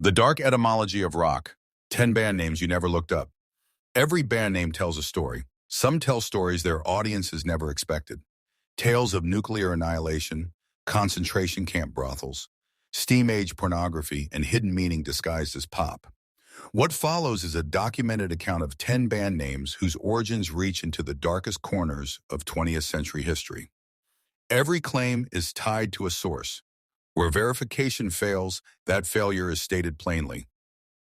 The Dark Etymology of Rock. 10 band names you never looked up. Every band name tells a story. Some tell stories their audiences never expected. Tales of nuclear annihilation, concentration camp brothels, steam age pornography, and hidden meaning disguised as pop. What follows is a documented account of 10 band names whose origins reach into the darkest corners of 20th century history. Every claim is tied to a source. Where verification fails, that failure is stated plainly.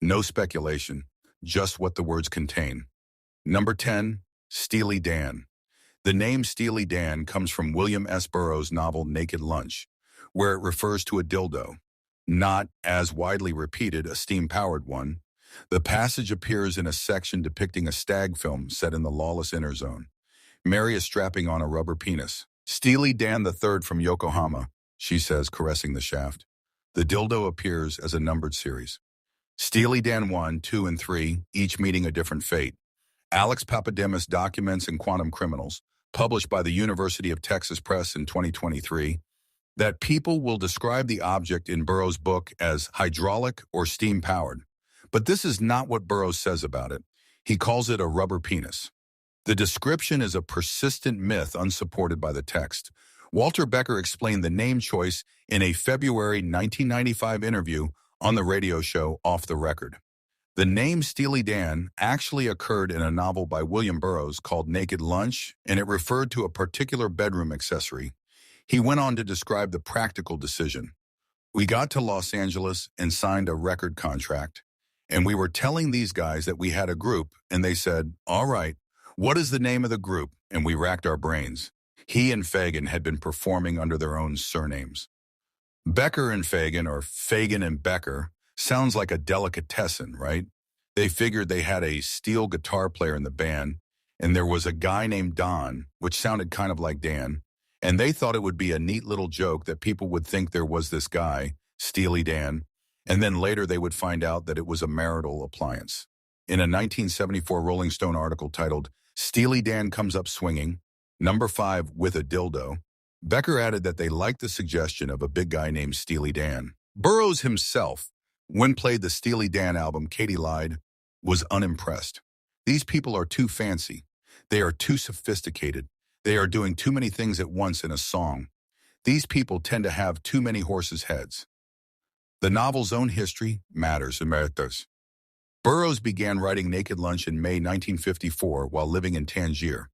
No speculation, just what the words contain. Number 10, Steely Dan. The name Steely Dan comes from William S. Burroughs' novel Naked Lunch, where it refers to a dildo. Not, as widely repeated, a steam-powered one. The passage appears in a section depicting a stag film set in the lawless inner zone. Mary is strapping on a rubber penis. Steely Dan III from Yokohama, she says, caressing the shaft. The dildo appears as a numbered series. Steely Dan 1, 2, and 3, each meeting a different fate. Alex Papademos Documents and Quantum Criminals, published by the University of Texas Press in 2023, that people will describe the object in Burroughs' book as hydraulic or steam-powered. But this is not what Burroughs says about it. He calls it a rubber penis. The description is a persistent myth unsupported by the text. Walter Becker explained the name choice in a February 1995 interview on the radio show Off the Record. The name Steely Dan actually occurred in a novel by William Burroughs called Naked Lunch, and it referred to a particular bedroom accessory. He went on to describe the practical decision. We got to Los Angeles and signed a record contract, and we were telling these guys that we had a group, and they said, "All right, what is the name of the group?" And we racked our brains. He and Fagan had been performing under their own surnames. Becker and Fagan, or Fagan and Becker, sounds like a delicatessen, right? They figured they had a steel guitar player in the band, and there was a guy named Don, which sounded kind of like Dan, and they thought it would be a neat little joke that people would think there was this guy, Steely Dan, and then later they would find out that it was a marital appliance. In a 1974 Rolling Stone article titled, "Steely Dan Comes Up Swinging, Number 5 with a Dildo," Becker added that they liked the suggestion of a big guy named Steely Dan. Burroughs himself, when played the Steely Dan album Katy Lied, was unimpressed. These people are too fancy. They are too sophisticated. They are doing too many things at once in a song. These people tend to have too many horses' heads. The novel's own history matters. Burroughs began writing Naked Lunch in May 1954 while living in Tangier.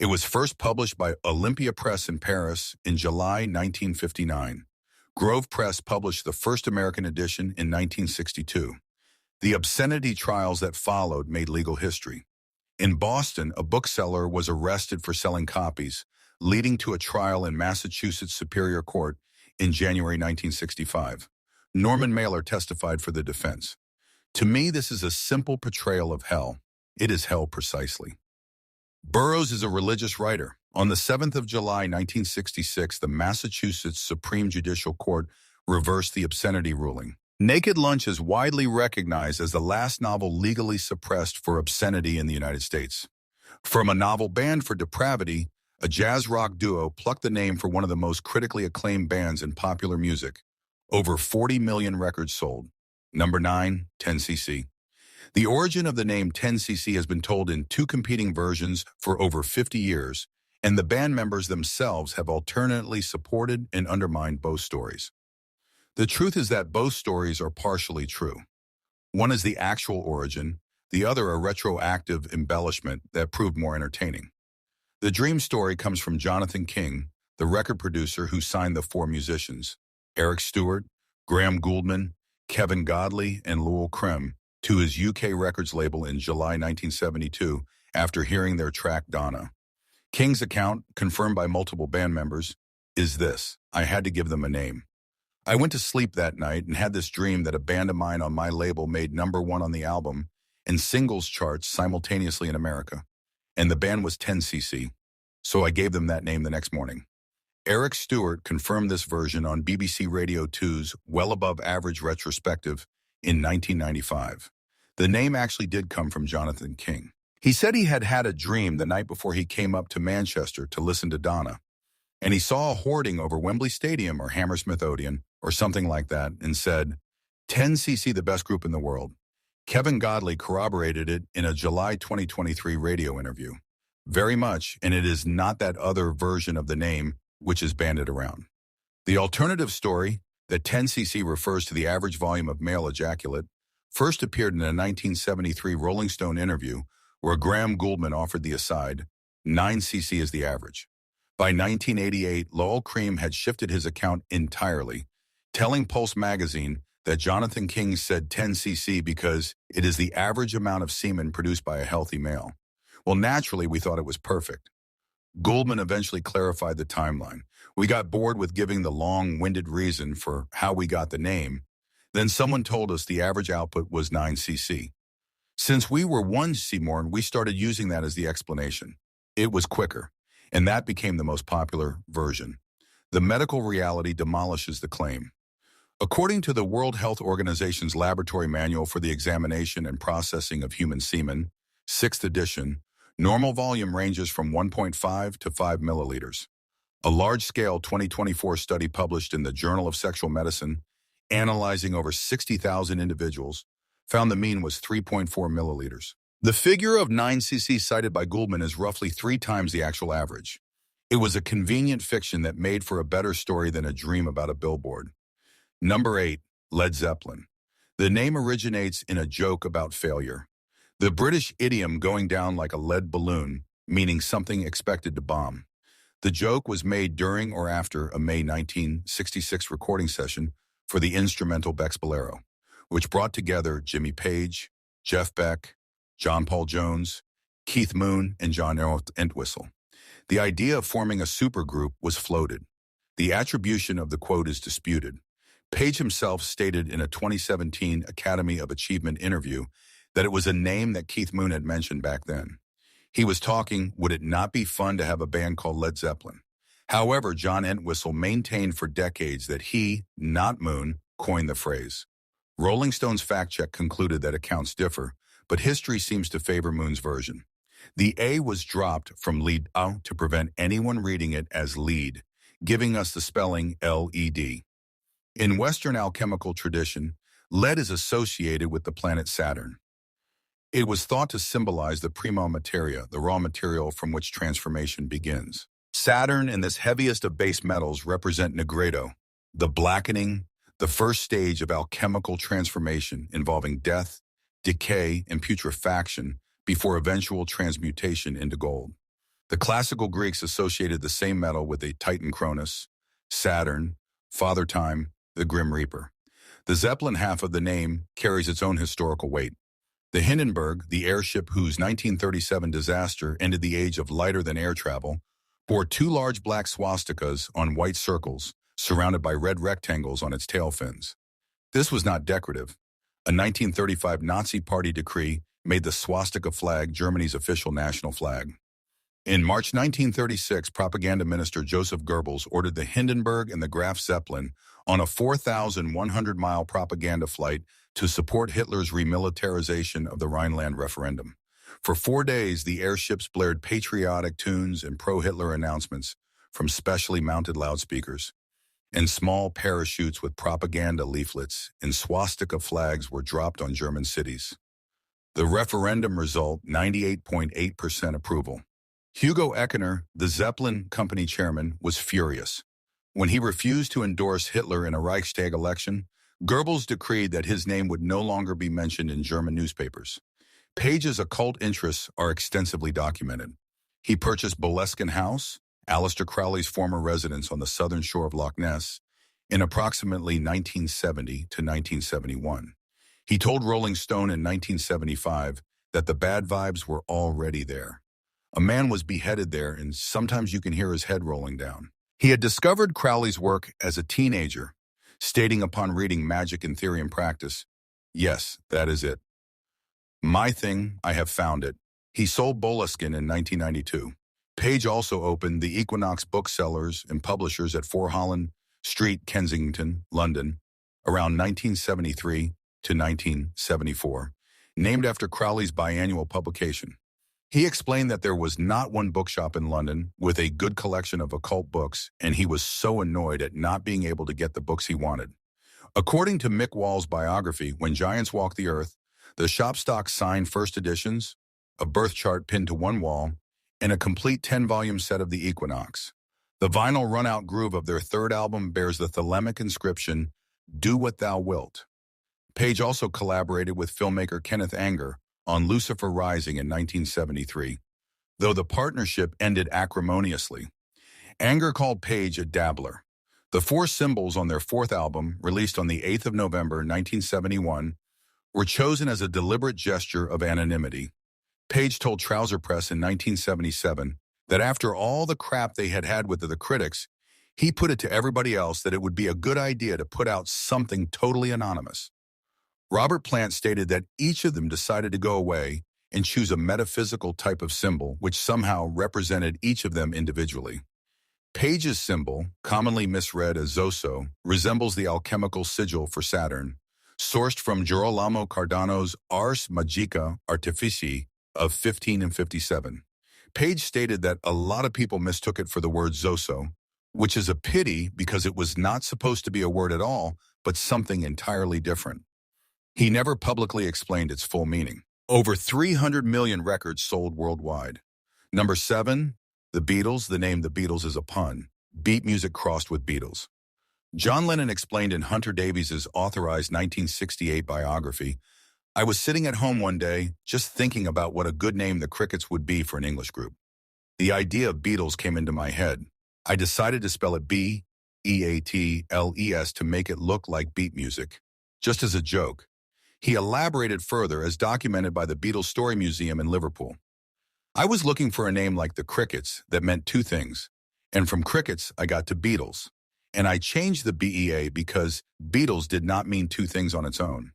It was first published by Olympia Press in Paris in July 1959. Grove Press published the first American edition in 1962. The obscenity trials that followed made legal history. In Boston, a bookseller was arrested for selling copies, leading to a trial in Massachusetts Superior Court in January 1965. Norman Mailer testified for the defense. To me, this is a simple portrayal of hell. It is hell precisely. Burroughs is a religious writer. On the 7th of July, 1966, the Massachusetts Supreme Judicial Court reversed the obscenity ruling. Naked Lunch is widely recognized as the last novel legally suppressed for obscenity in the United States. From a novel banned for depravity, a jazz rock duo plucked the name for one of the most critically acclaimed bands in popular music. Over 40 million records sold. Number 9, 10cc. The origin of the name 10cc has been told in two competing versions for over 50 years, and the band members themselves have alternately supported and undermined both stories. The truth is that both stories are partially true. One is the actual origin, the other a retroactive embellishment that proved more entertaining. The dream story comes from Jonathan King, the record producer who signed the four musicians, Eric Stewart, Graham Gouldman, Kevin Godley, and Lowell Krem, to his UK Records label in July 1972 after hearing their track Donna. King's account, confirmed by multiple band members, is this: "I had to give them a name. I went to sleep that night and had this dream that a band of mine on my label made number 1 on the album and singles charts simultaneously in America. And the band was 10cc, so I gave them that name the next morning." Eric Stewart confirmed this version on BBC Radio 2's Well Above Average retrospective in 1995. The name actually did come from Jonathan King. He said he had had a dream the night before he came up to Manchester to listen to Donna, and he saw a hoarding over Wembley Stadium or Hammersmith Odeon or something like that and said, 10cc, the best group in the world. Kevin Godley corroborated it in a July 2023 radio interview. Very much, and it is not that other version of the name which is banded around. The alternative story, that 10cc refers to the average volume of male ejaculate, first appeared in a 1973 Rolling Stone interview where Graham Gouldman offered the aside, 9cc is the average. By 1988, Lowell Cream had shifted his account entirely, telling Pulse magazine that Jonathan King said 10cc because it is the average amount of semen produced by a healthy male. Well, naturally, we thought it was perfect. Gouldman eventually clarified the timeline. We got bored with giving the long-winded reason for how we got the name. Then someone told us the average output was 9cc. Since we were one Seymour, we started using that as the explanation. It was quicker, and that became the most popular version. The medical reality demolishes the claim. According to the World Health Organization's Laboratory Manual for the Examination and Processing of Human Semen, 6th edition, normal volume ranges from 1.5 to 5 milliliters. A large-scale 2024 study published in the Journal of Sexual Medicine, analyzing over 60,000 individuals, found the mean was 3.4 milliliters. The figure of 9cc cited by Gouldman is roughly 3 times the actual average. It was a convenient fiction that made for a better story than a dream about a billboard. Number 8, Led Zeppelin. The name originates in a joke about failure. The British idiom going down like a lead balloon, meaning something expected to bomb. The joke was made during or after a May 1966 recording session for the instrumental Beck's Bolero, which brought together Jimmy Page, Jeff Beck, John Paul Jones, Keith Moon, and John Entwistle. The idea of forming a supergroup was floated. The attribution of the quote is disputed. Page himself stated in a 2017 Academy of Achievement interview that it was a name that Keith Moon had mentioned back then. He was talking, would it not be fun to have a band called Led Zeppelin? However, John Entwistle maintained for decades that he, not Moon, coined the phrase. Rolling Stone's fact check concluded that accounts differ, but history seems to favor Moon's version. The A was dropped from lead out to prevent anyone reading it as lead, giving us the spelling LED. In Western alchemical tradition, lead is associated with the planet Saturn. It was thought to symbolize the prima materia, the raw material from which transformation begins. Saturn and this heaviest of base metals represent nigredo, the blackening, the first stage of alchemical transformation involving death, decay, and putrefaction before eventual transmutation into gold. The classical Greeks associated the same metal with a Titan Cronus, Saturn, Father Time, the Grim Reaper. The Zeppelin half of the name carries its own historical weight. The Hindenburg, the airship whose 1937 disaster ended the age of lighter-than-air travel, bore 2 large black swastikas on white circles, surrounded by red rectangles on its tail fins. This was not decorative. A 1935 Nazi Party decree made the swastika flag Germany's official national flag. In March 1936, propaganda minister Joseph Goebbels ordered the Hindenburg and the Graf Zeppelin on a 4,100-mile propaganda flight to support Hitler's remilitarization of the Rhineland referendum. For 4 days, the airships blared patriotic tunes and pro-Hitler announcements from specially mounted loudspeakers, and small parachutes with propaganda leaflets and swastika flags were dropped on German cities. The referendum result, 98.8% approval. Hugo Eckener, the Zeppelin company chairman, was furious. When he refused to endorse Hitler in a Reichstag election, Goebbels decreed that his name would no longer be mentioned in German newspapers. Page's occult interests are extensively documented. He purchased Boleskine House, Aleister Crowley's former residence on the southern shore of Loch Ness, in approximately 1970 to 1971. He told Rolling Stone in 1975 that the bad vibes were already there. A man was beheaded there, and sometimes you can hear his head rolling down. He had discovered Crowley's work as a teenager, stating upon reading Magic in Theory and Practice, "Yes, that is it. My thing, I have found it." He sold Boleskine in 1992. Page also opened the Equinox booksellers and publishers at 4 Holland Street, Kensington, London, around 1973 to 1974, named after Crowley's biannual publication. He explained that there was not one bookshop in London with a good collection of occult books, and he was so annoyed at not being able to get the books he wanted. According to Mick Wall's biography, When Giants Walk the Earth, the Shopstock signed first editions, a birth chart pinned to one wall, and a complete 10-volume set of the Equinox. The vinyl run-out groove of their third album bears the thelemic inscription, "Do What Thou Wilt." Page also collaborated with filmmaker Kenneth Anger on Lucifer Rising in 1973, though the partnership ended acrimoniously. Anger called Page a dabbler. The four symbols on their fourth album, released on the 8th of November 1971, were chosen as a deliberate gesture of anonymity. Page told Trouser Press in 1977 that after all the crap they had had with the critics, he put it to everybody else that it would be a good idea to put out something totally anonymous. Robert Plant stated that each of them decided to go away and choose a metaphysical type of symbol which somehow represented each of them individually. Page's symbol, commonly misread as Zoso, resembles the alchemical sigil for Saturn, sourced from Girolamo Cardano's Ars Magica Artificii of 1557. Page stated that a lot of people mistook it for the word Zoso, which is a pity because it was not supposed to be a word at all, but something entirely different. He never publicly explained its full meaning. Over 300 million records sold worldwide. Number 7, The Beatles. The name The Beatles is a pun. Beat music crossed with Beatles. John Lennon explained in Hunter Davies's authorized 1968 biography, "I was sitting at home one day just thinking about what a good name the Crickets would be for an English group. The idea of Beatles came into my head. I decided to spell it B-E-A-T-L-E-S to make it look like beat music, just as a joke." He elaborated further as documented by the Beatles Story Museum in Liverpool. "I was looking for a name like the Crickets that meant two things, and from Crickets I got to Beatles, and I changed the B-E-A because Beatles did not mean two things on its own.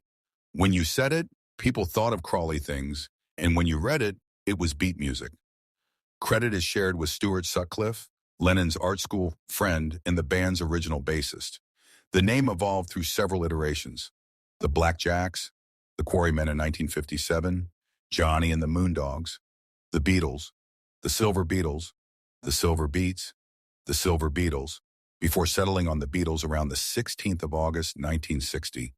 When you said it, people thought of Crawley things, and when you read it, it was beat music." Credit is shared with Stuart Sutcliffe, Lennon's art school friend and the band's original bassist. The name evolved through several iterations. The Black Jacks, the Quarrymen in 1957, Johnny and the Moondogs, the Beatles, the Silver Beatles, the Silver Beats, the Silver Beatles, before settling on the Beatles around the 16th of August, 1960.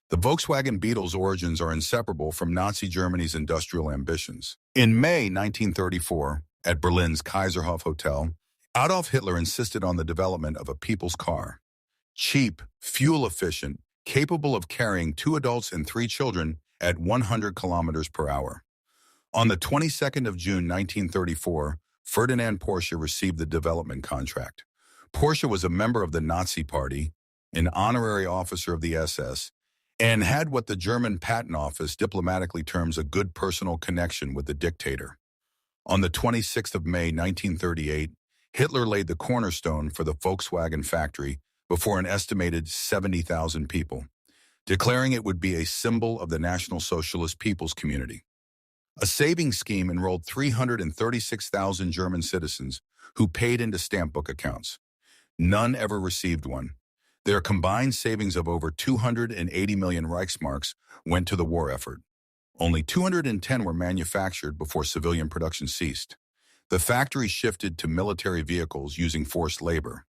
The Volkswagen Beetles' origins are inseparable from Nazi Germany's industrial ambitions. In May 1934, at Berlin's Kaiserhof Hotel, Adolf Hitler insisted on the development of a people's car. Cheap, fuel-efficient, capable of carrying 2 adults and 3 children at 100 kilometers per hour. On the 22nd of June 1934, Ferdinand Porsche received the development contract. Porsche was a member of the Nazi Party, an honorary officer of the SS, and had what the German Patent Office diplomatically terms a good personal connection with the dictator. On the 26th of May 1938, Hitler laid the cornerstone for the Volkswagen factory before an estimated 70,000 people, declaring it would be a symbol of the National Socialist People's Community. A savings scheme enrolled 336,000 German citizens who paid into stamp book accounts. None ever received one. Their combined savings of over 280 million Reichsmarks went to the war effort. Only 210 were manufactured before civilian production ceased. The factory shifted to military vehicles using forced labor.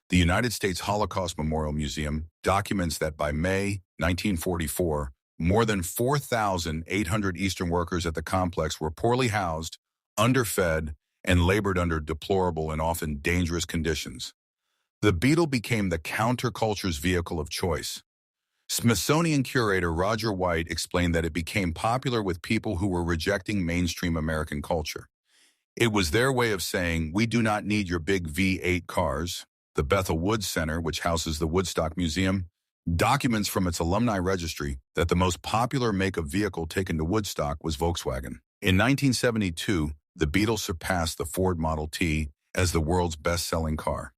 The United States Holocaust Memorial Museum documents that by May 1944, more than 4,800 Eastern workers at the complex were poorly housed, underfed, and labored under deplorable and often dangerous conditions. The Beetle became the counterculture's vehicle of choice. Smithsonian curator Roger White explained that it became popular with people who were rejecting mainstream American culture. It was their way of saying, "We do not need your big V8 cars." The Bethel Woods Center, which houses the Woodstock Museum, documents from its alumni registry that the most popular make of vehicle taken to Woodstock was Volkswagen. In 1972, the Beatles surpassed the Ford Model T as the world's best-selling car.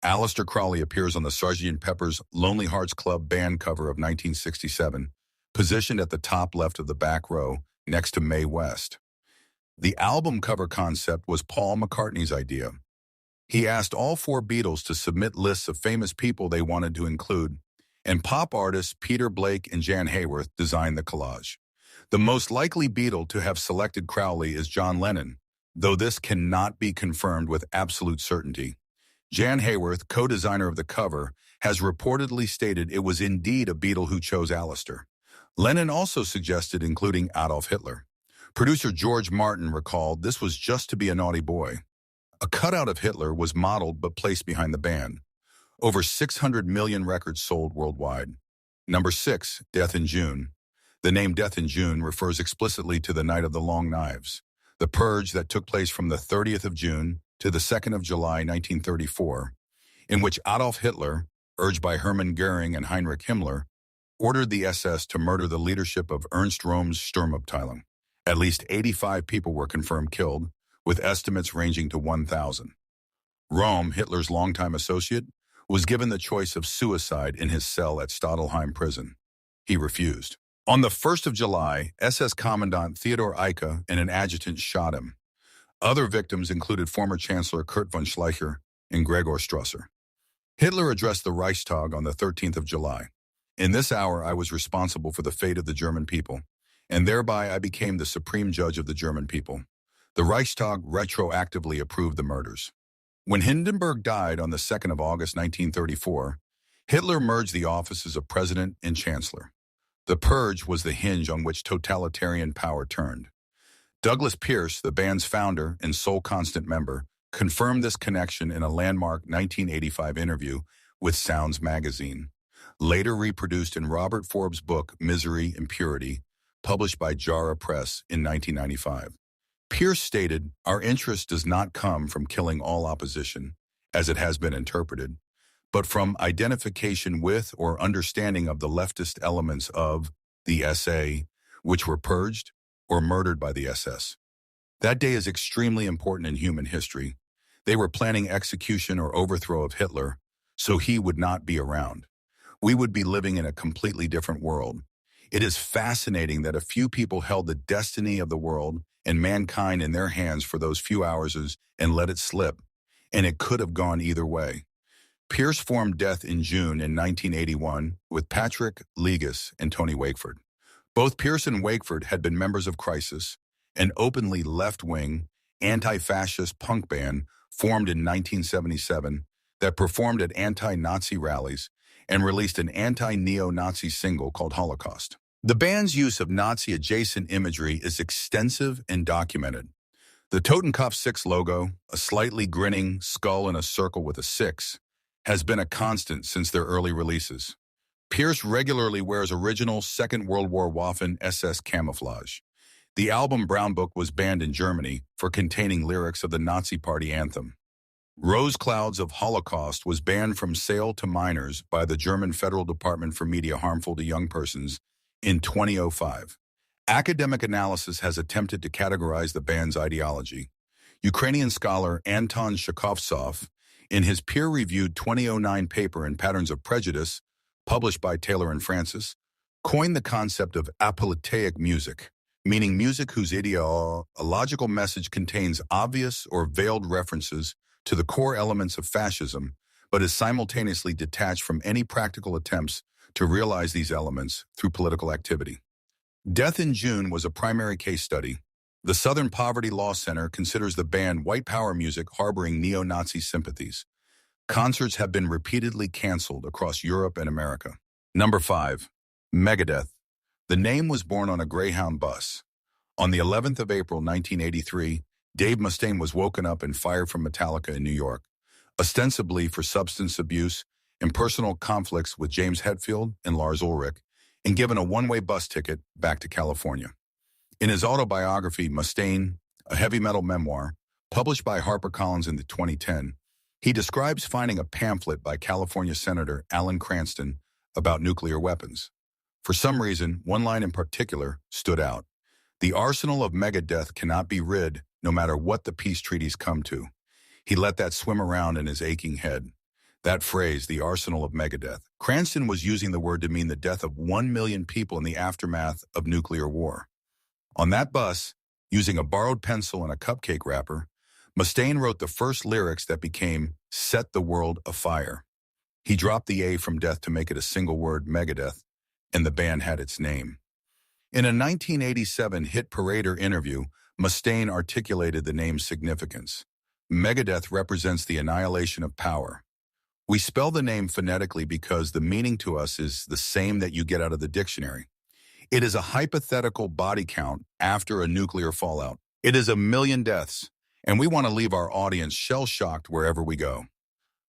Aleister Crowley appears on the Sgt. Pepper's Lonely Hearts Club Band cover of 1967, positioned at the top left of the back row, next to Mae West. The album cover concept was Paul McCartney's idea. He asked all 4 Beatles to submit lists of famous people they wanted to include, and pop artists Peter Blake and Jan Hayworth designed the collage. The most likely Beatle to have selected Crowley is John Lennon, though this cannot be confirmed with absolute certainty. Jan Hayworth, co-designer of the cover, has reportedly stated it was indeed a beetle who chose Alistair. Lenin also suggested including Adolf Hitler. Producer George Martin recalled this was just to be a naughty boy. A cutout of Hitler was modeled but placed behind the band. Over 600 million records sold worldwide. Number 6, Death in June. The name Death in June refers explicitly to the Night of the Long Knives, the purge that took place from the 30th of June to the 2nd of July 1934, in which Adolf Hitler, urged by Hermann Goering and Heinrich Himmler, ordered the SS to murder the leadership of Ernst Röhm's Sturmabteilung. At least 85 people were confirmed killed, with estimates ranging to 1,000. Röhm, Hitler's longtime associate, was given the choice of suicide in his cell at Stadelheim prison. He refused. On the 1st of July, SS Commandant Theodor Eicke and an adjutant shot him. Other victims included former Chancellor Kurt von Schleicher and Gregor Strasser. Hitler addressed the Reichstag on the 13th of July. In this hour, I was responsible for the fate of the German people, and thereby I became the supreme judge of the German people. The Reichstag retroactively approved the murders. When Hindenburg died on the 2nd of August 1934, Hitler merged the offices of president and chancellor. The purge was the hinge on which totalitarian power turned. Douglas Pierce, the band's founder and sole constant member, confirmed this connection in a landmark 1985 interview with Sounds magazine, later reproduced in Robert Forbes' book Misery and Purity, published by Jara Press in 1995. Pierce stated, "Our interest does not come from killing all opposition, as it has been interpreted, but from identification with or understanding of the leftist elements of the SA, which were purged or murdered by the SS. That day is extremely important in human history. They were planning execution or overthrow of Hitler, so he would not be around. We would be living in a completely different world. It is fascinating that a few people held the destiny of the world and mankind in their hands for those few hours and let it slip, and it could have gone either way." Pierce formed Death in June in 1981 with Patrick Legas and Tony Wakeford. Both Pierce and Wakeford had been members of Crisis, an openly left-wing, anti-fascist punk band formed in 1977 that performed at anti-Nazi rallies and released an anti-neo-Nazi single called Holocaust. The band's use of Nazi-adjacent imagery is extensive and documented. The Totenkopf 6 logo, a slightly grinning skull in a circle with a 6, has been a constant since their early releases. Pierce regularly wears original Second World War Waffen SS camouflage. The album Brown Book was banned in Germany for containing lyrics of the Nazi Party anthem. Rose Clouds of Holocaust was banned from sale to minors by the German Federal Department for Media Harmful to Young Persons in 2005. Academic analysis has attempted to categorize the band's ideology. Ukrainian scholar Anton Shakovtsov, in his peer-reviewed 2009 paper in Patterns of Prejudice, published by Taylor and Francis, coined the concept of apoliteic music, meaning music whose ideological message contains obvious or veiled references to the core elements of fascism, but is simultaneously detached from any practical attempts to realize these elements through political activity. Death in June was a primary case study. The Southern Poverty Law Center considers the band white power music harboring neo-Nazi sympathies. Concerts have been repeatedly canceled across Europe and America. Number 5. Megadeth. The name was born on a Greyhound bus. On the 11th of April 1983, Dave Mustaine was woken up and fired from Metallica in New York, ostensibly for substance abuse and personal conflicts with James Hetfield and Lars Ulrich, and given a one-way bus ticket back to California. In his autobiography, Mustaine, a heavy metal memoir, published by HarperCollins in 2010, he describes finding a pamphlet by California Senator Alan Cranston about nuclear weapons. For some reason, one line in particular stood out. "The arsenal of Megadeth cannot be rid, no matter what the peace treaties come to." He let that swim around in his aching head. That phrase, the arsenal of Megadeth. Cranston was using the word to mean the death of 1 million people in the aftermath of nuclear war. On that bus, using a borrowed pencil and a cupcake wrapper, Mustaine wrote the first lyrics that became "Set the World Afire." He dropped the A from death to make it a single word, Megadeth, and the band had its name. In a 1987 Hit Parader interview, Mustaine articulated the name's significance. Megadeth represents the annihilation of power. We spell the name phonetically because the meaning to us is the same that you get out of the dictionary. It is a hypothetical body count after a nuclear fallout. It is 1,000,000 deaths, and we want to leave our audience shell-shocked wherever we go.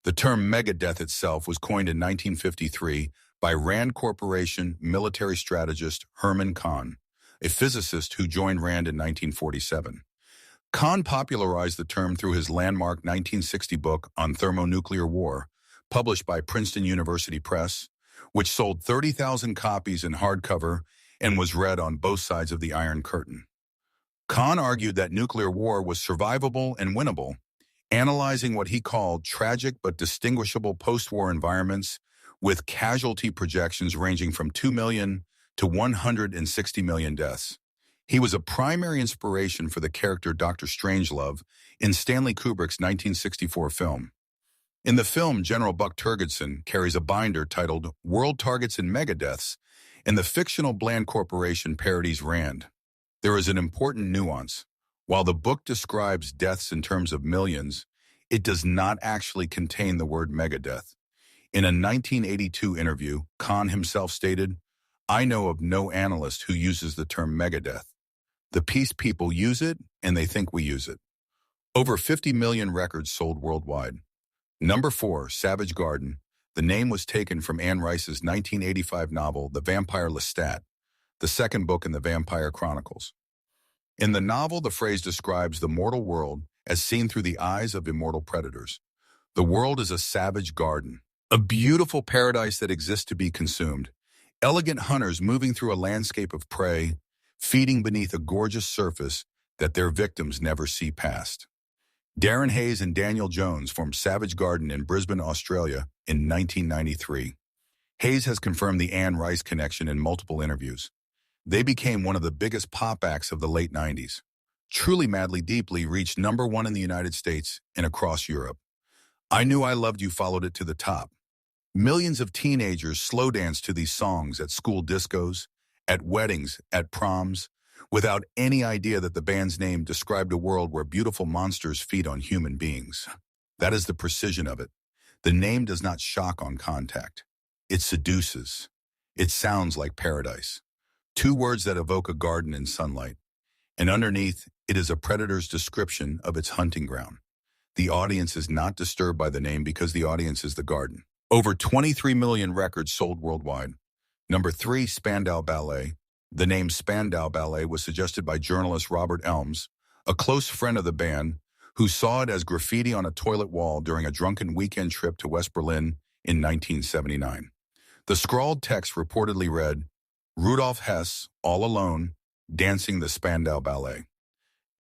The term megadeath itself was coined in 1953 by Rand Corporation military strategist Herman Kahn, a physicist who joined Rand in 1947. Kahn popularized the term through his landmark 1960 book on thermonuclear war, published by Princeton University Press, which sold 30,000 copies in hardcover and was read on both sides of the Iron Curtain. Kahn argued that nuclear war was survivable and winnable, analyzing what he called tragic but distinguishable post-war environments with casualty projections ranging from 2 million to 160 million deaths. He was a primary inspiration for the character Dr. Strangelove in Stanley Kubrick's 1964 film. In the film, General Buck Turgidson carries a binder titled World Targets and Megadeaths, and the fictional Bland Corporation parodies Rand. There is an important nuance. While the book describes deaths in terms of millions, it does not actually contain the word megadeath. In a 1982 interview, Kahn himself stated, "I know of no analyst who uses the term megadeath. The peace people use it, and they think we use it." Over 50 million records sold worldwide. Number 4, Savage Garden. The name was taken from Anne Rice's 1985 novel, The Vampire Lestat, the second book in the Vampire Chronicles. In the novel, the phrase describes the mortal world as seen through the eyes of immortal predators. The world is a savage garden, a beautiful paradise that exists to be consumed. Elegant hunters moving through a landscape of prey, feeding beneath a gorgeous surface that their victims never see past. Darren Hayes and Daniel Jones formed Savage Garden in Brisbane, Australia in 1993. Hayes has confirmed the Anne Rice connection in multiple interviews. They became one of the biggest pop acts of the late 90s. Truly Madly Deeply reached number 1 in the United States and across Europe. I Knew I Loved You followed it to the top. Millions of teenagers slow danced to these songs at school discos, at weddings, at proms, without any idea that the band's name described a world where beautiful monsters feed on human beings. That is the precision of it. The name does not shock on contact. It seduces. It sounds like paradise. 2 words that evoke a garden in sunlight. And underneath, it is a predator's description of its hunting ground. The audience is not disturbed by the name because the audience is the garden. Over 23 million records sold worldwide. Number 3, Spandau Ballet. The name Spandau Ballet was suggested by journalist Robert Elms, a close friend of the band, who saw it as graffiti on a toilet wall during a drunken weekend trip to West Berlin in 1979. The scrawled text reportedly read, Rudolf Hess, all alone, dancing the Spandau Ballet.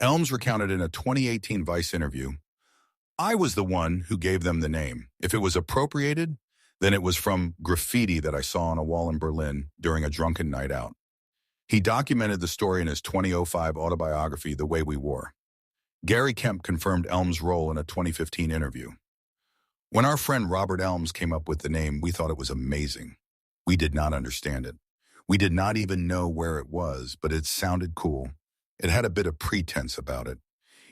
Elms recounted in a 2018 Vice interview, "I was the one who gave them the name. If it was appropriated, then it was from graffiti that I saw on a wall in Berlin during a drunken night out." He documented the story in his 2005 autobiography, The Way We Wore. Gary Kemp confirmed Elms' role in a 2015 interview. When our friend Robert Elms came up with the name, we thought it was amazing. We did not understand it. We did not even know where it was, but it sounded cool. It had a bit of pretense about it.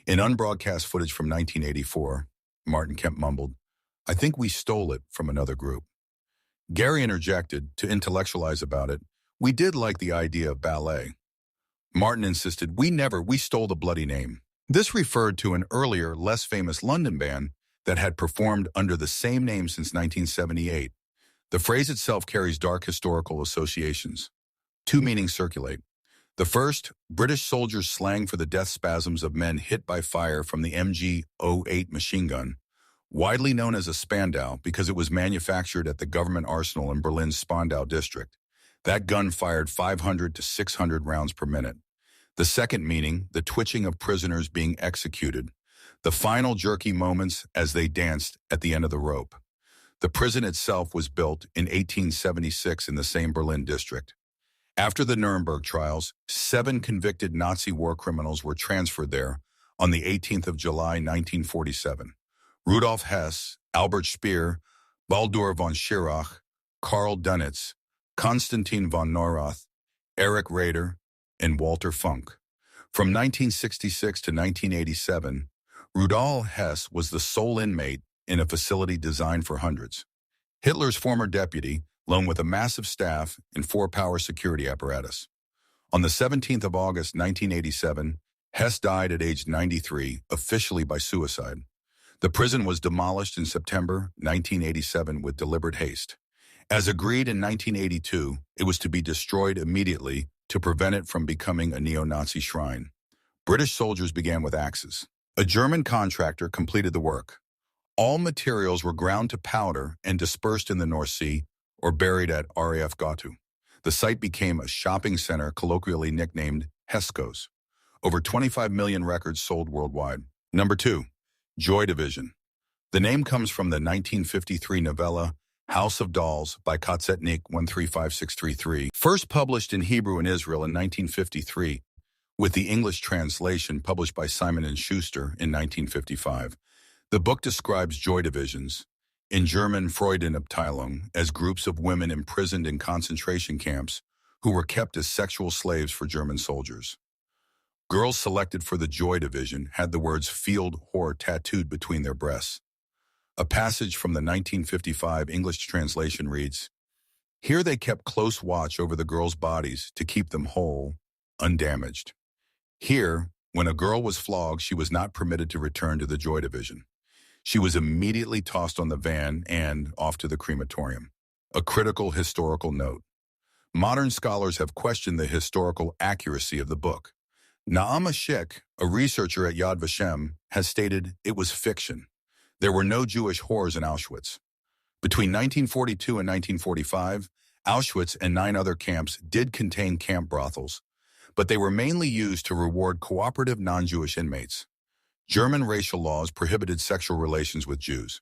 In unbroadcast footage from 1984, Martin Kemp mumbled, "I think we stole it from another group." Gary interjected to intellectualize about it, "We did like the idea of ballet." Martin insisted, we stole the bloody name." This referred to an earlier, less famous London band that had performed under the same name since 1978. The phrase itself carries dark historical associations. 2 meanings circulate. The first, British soldiers' slang for the death spasms of men hit by fire from the MG-08 machine gun, widely known as a Spandau because it was manufactured at the government arsenal in Berlin's Spandau district. That gun fired 500 to 600 rounds per minute. The second meaning, the twitching of prisoners being executed, the final jerky moments as they danced at the end of the rope. The prison itself was built in 1876 in the same Berlin district. After the Nuremberg trials, 7 convicted Nazi war criminals were transferred there on the 18th of July, 1947. Rudolf Hess, Albert Speer, Baldur von Schirach, Karl Dunitz, Konstantin von Neurath, Erich Raeder, and Walter Funk. From 1966 to 1987, Rudolf Hess was the sole inmate in a facility designed for hundreds. Hitler's former deputy, along with a massive staff and four-power security apparatus. On the 17th of August 1987, Hess died at age 93, officially by suicide. The prison was demolished in September 1987 with deliberate haste. As agreed in 1982, it was to be destroyed immediately to prevent it from becoming a neo-Nazi shrine. British soldiers began with axes. A German contractor completed the work. All materials were ground to powder and dispersed in the North Sea or buried at RAF Gatu. The site became a shopping center colloquially nicknamed Hesco's. Over 25 million records sold worldwide. Number 2. Joy Division. The name comes from the 1953 novella House of Dolls by Kotsetnik 135633, first published in Hebrew in Israel in 1953, with the English translation published by Simon & Schuster in 1955. The book describes joy divisions, in German Freudenabteilung, as groups of women imprisoned in concentration camps who were kept as sexual slaves for German soldiers. Girls selected for the Joy Division had the words field whore tattooed between their breasts. A passage from the 1955 English translation reads, "Here they kept close watch over the girls' bodies to keep them whole, undamaged. Here, when a girl was flogged, she was not permitted to return to the Joy Division. She was immediately tossed on the van and off to the crematorium." A critical historical note. Modern scholars have questioned the historical accuracy of the book. Naama Schick, a researcher at Yad Vashem, has stated it was fiction. There were no Jewish whores in Auschwitz. Between 1942 and 1945, Auschwitz and 9 other camps did contain camp brothels, but they were mainly used to reward cooperative non-Jewish inmates. German racial laws prohibited sexual relations with Jews.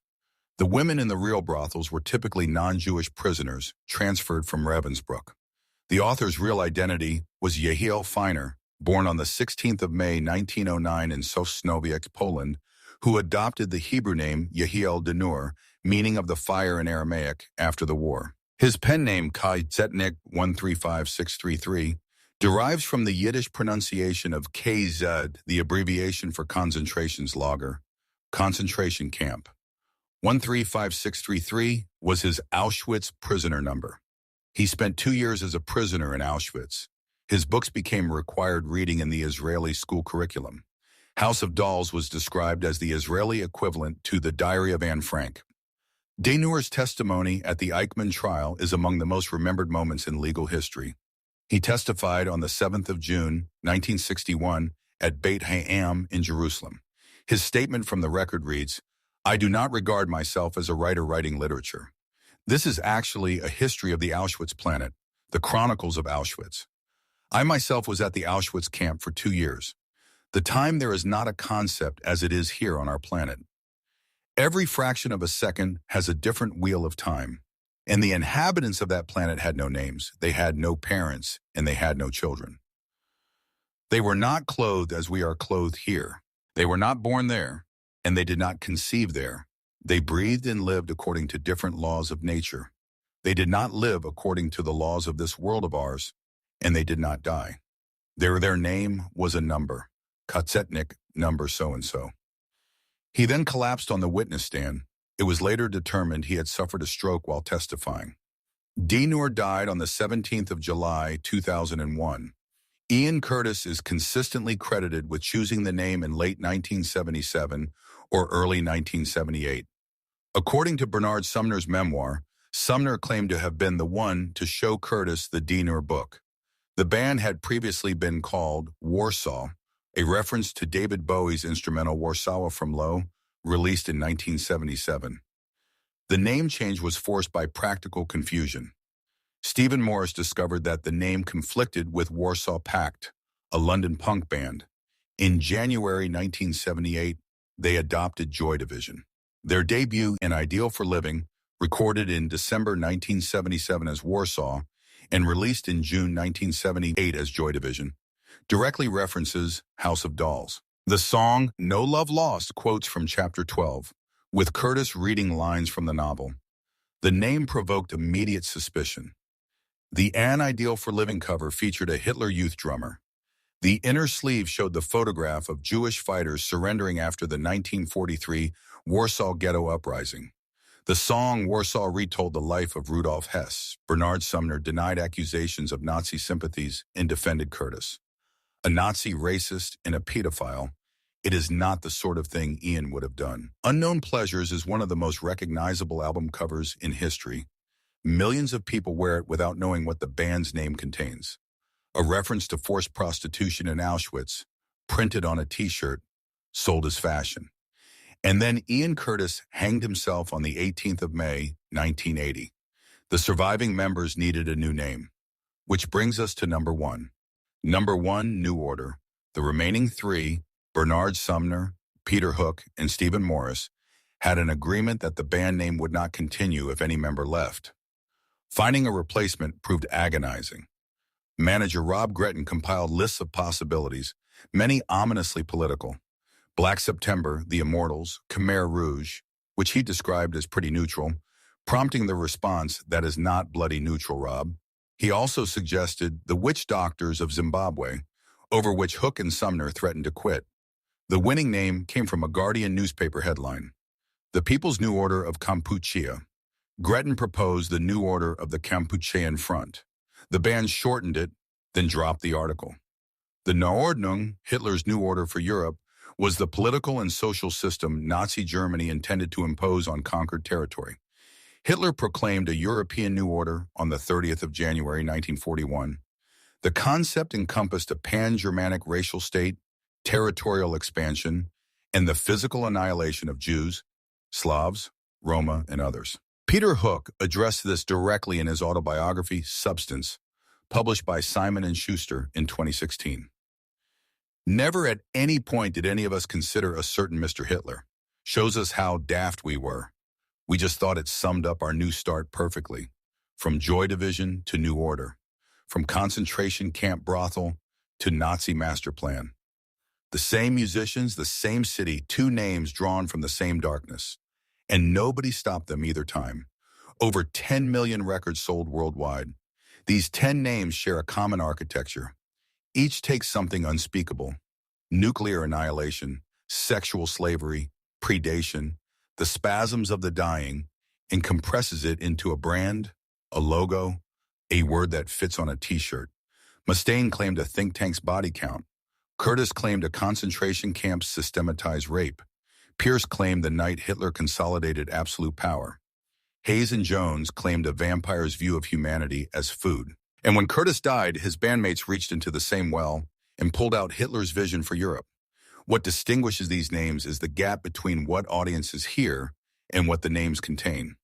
The women in the real brothels were typically non-Jewish prisoners transferred from Ravensbrück. The author's real identity was Yehiel Feiner, born on the 16th of May 1909 in Sosnowiec, Poland, who adopted the Hebrew name Yehiel Denur, meaning of the fire in Aramaic, after the war. His pen name Kotsetnik 135633 derives from the Yiddish pronunciation of KZ, the abbreviation for concentrations lager, concentration camp. 135633 was his Auschwitz prisoner number. He spent 2 years as a prisoner in Auschwitz. His books became required reading in the Israeli school curriculum. House of Dolls was described as the Israeli equivalent to the Diary of Anne Frank. Denur's testimony at the Eichmann trial is among the most remembered moments in legal history. He testified on the 7th of June, 1961, at Beit Ha'am in Jerusalem. His statement from the record reads, "I do not regard myself as a writer writing literature. This is actually a history of the Auschwitz planet, the Chronicles of Auschwitz. I myself was at the Auschwitz camp for 2 years. The time there is not a concept as it is here on our planet. Every fraction of a second has a different wheel of time. And the inhabitants of that planet had no names, they had no parents, and they had no children. They were not clothed as we are clothed here. They were not born there, and they did not conceive there. They breathed and lived according to different laws of nature. They did not live according to the laws of this world of ours, and they did not die. Their name was a number, Kotsetnik number so-and-so. He then collapsed on the witness stand. It was later determined he had suffered a stroke while testifying. Denur died on the 17th of July, 2001. Ian Curtis is consistently credited with choosing the name in late 1977 or early 1978. According to Bernard Sumner's memoir, Sumner claimed to have been the one to show Curtis the Denur book. The band had previously been called Warsaw, a reference to David Bowie's instrumental Warsaw from Low, released in 1977. The name change was forced by practical confusion. Stephen Morris discovered that the name conflicted with Warsaw Pact, a London punk band. In January 1978, they adopted Joy Division. Their debut, An Ideal for Living, recorded in December 1977 as Warsaw and released in June 1978 as Joy Division, directly references House of Dolls. The song No Love Lost quotes from Chapter 12, with Curtis reading lines from the novel. The name provoked immediate suspicion. The An Ideal for Living cover featured a Hitler Youth drummer. The inner sleeve showed the photograph of Jewish fighters surrendering after the 1943 Warsaw Ghetto Uprising. The song Warsaw retold the life of Rudolf Hess. Bernard Sumner denied accusations of Nazi sympathies and defended Curtis. A Nazi racist and a pedophile, it is not the sort of thing Ian would have done. Unknown Pleasures is one of the most recognizable album covers in history. Millions of people wear it without knowing what the band's name contains. A reference to forced prostitution in Auschwitz, printed on a t-shirt, sold as fashion. And then Ian Curtis hanged himself on the 18th of May, 1980. The surviving members needed a new name, which brings us to number one. Number one, New Order. The remaining three, Bernard Sumner, Peter Hook, and Stephen Morris, had an agreement that the band name would not continue if any member left. Finding a replacement proved agonizing. Manager Rob Gretton compiled lists of possibilities, many ominously political. Black September, The Immortals, Khmer Rouge, which he described as pretty neutral, prompting the response, "That is not bloody neutral, Rob." He also suggested the Witch Doctors of Zimbabwe, over which Hook and Sumner threatened to quit. The winning name came from a Guardian newspaper headline, "The People's New Order of Kampuchea." Gretton proposed the New Order of the Kampuchean Front. The band shortened it, then dropped the article. The Nordnung, Hitler's new order for Europe, was the political and social system Nazi Germany intended to impose on conquered territory. Hitler proclaimed a European New Order on the 30th of January 1941. The concept encompassed a pan-Germanic racial state, territorial expansion, and the physical annihilation of Jews, Slavs, Roma, and others. Peter Hook addressed this directly in his autobiography, Substance, published by Simon & Schuster in 2016. Never at any point did any of us consider a certain Mr. Hitler. Shows us how daft we were. We just thought it summed up our new start perfectly. From Joy Division to New Order. From concentration camp brothel to Nazi master plan. The same musicians, the same city, two names drawn from the same darkness. And nobody stopped them either time. Over 10 million records sold worldwide. These 10 names share a common architecture. Each takes something unspeakable. Nuclear annihilation, sexual slavery, predation, the spasms of the dying, and compresses it into a brand, a logo, a word that fits on a t-shirt. Mustaine claimed a think tank's body count. Curtis claimed a concentration camp's systematized rape. Pierce claimed the night Hitler consolidated absolute power. Hayes and Jones claimed a vampire's view of humanity as food. And when Curtis died, his bandmates reached into the same well and pulled out Hitler's vision for Europe. What distinguishes these names is the gap between what audiences hear and what the names contain.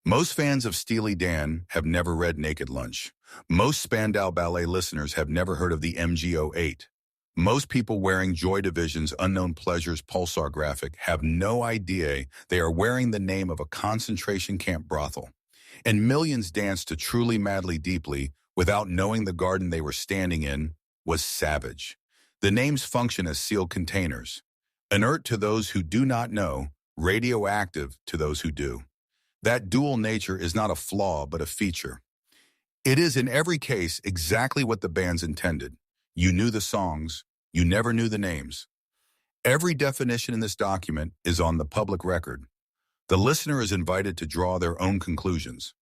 Most fans of Steely Dan have never read Naked Lunch. Most Spandau Ballet listeners have never heard of the MG08. Most people wearing Joy Division's Unknown Pleasures Pulsar graphic have no idea they are wearing the name of a concentration camp brothel. And millions dance to Truly Madly Deeply without knowing the garden they were standing in was savage. The names function as sealed containers, inert to those who do not know, radioactive to those who do. That dual nature is not a flaw but a feature. It is in every case exactly what the bands intended. You knew the songs, you never knew the names. Every definition in this document is on the public record. The listener is invited to draw their own conclusions.